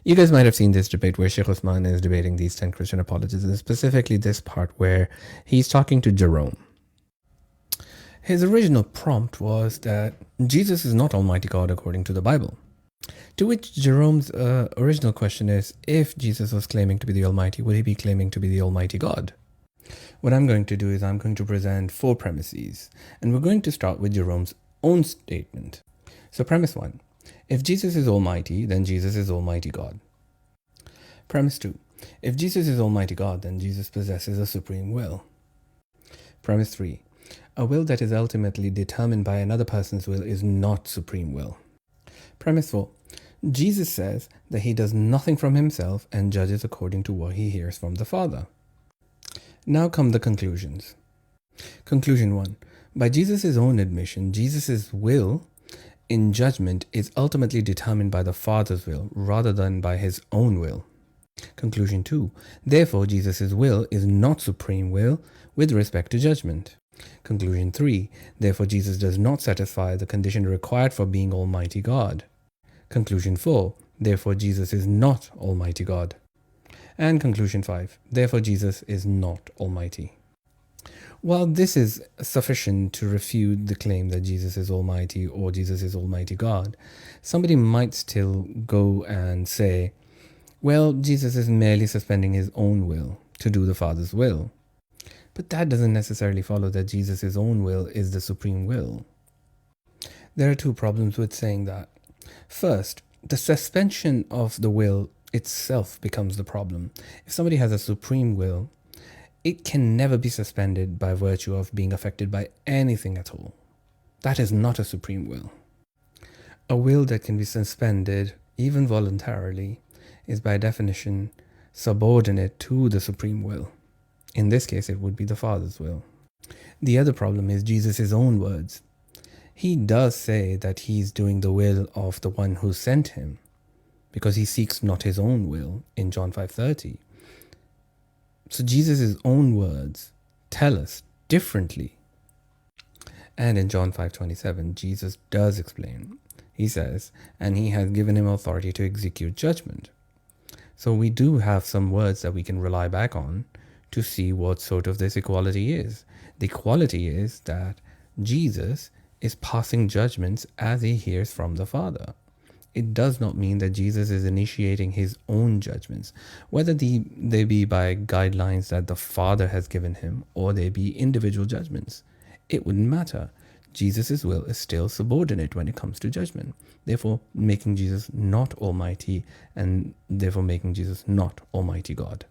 You guys might have seen this debate where Sheikh Uthman is debating these 10 Christian apologists, and specifically this part where he's talking to Jerome. His original prompt was that Jesus is not Almighty God according to the Bible. To which Jerome's original question is, if Jesus was claiming to be the Almighty, would he be claiming to be the Almighty God? What I'm going to do is I'm going to present 4 premises, and we're going to start with Jerome's own statement. So premise 1, if Jesus is Almighty, then Jesus is Almighty God. Premise 2, if Jesus is Almighty God, then Jesus possesses a supreme will. Premise 3, a will that is ultimately determined by another person's will is not supreme will. Premise 4, Jesus says that he does nothing from himself and judges according to what he hears from the Father. Now come the conclusions. Conclusion 1, by Jesus' own admission, Jesus' will in judgment is ultimately determined by the Father's will rather than by his own will. Conclusion 2, therefore Jesus' will is not supreme will with respect to judgment. Conclusion 3, therefore Jesus does not satisfy the condition required for being Almighty God. Conclusion 4, therefore Jesus is not Almighty God. And conclusion 5, therefore Jesus is not Almighty. While this is sufficient to refute the claim that Jesus is Almighty or Jesus is Almighty God, somebody might still go and say, well, Jesus is merely suspending his own will to do the Father's will. But that doesn't necessarily follow that Jesus' own will is the supreme will. There are 2 problems with saying that. First, the suspension of the will itself becomes the problem. If somebody has a supreme will, it can never be suspended by virtue of being affected by anything at all. That is not a supreme will. A will that can be suspended, even voluntarily, is by definition subordinate to the supreme will. In this case, it would be the Father's will. The other problem is Jesus' own words. He does say that he's doing the will of the one who sent him, because he seeks not his own will in John 5:30. So Jesus' own words tell us differently. And in John 5:27, Jesus does explain. He says, and he has given him authority to execute judgment. So we do have some words that we can rely back on to see what sort of this equality is. The equality is that Jesus is passing judgments as he hears from the Father. It does not mean that Jesus is initiating his own judgments, whether they be by guidelines that the Father has given him or they be individual judgments. It wouldn't matter. Jesus' will is still subordinate when it comes to judgment, therefore making Jesus not Almighty and therefore making Jesus not Almighty God.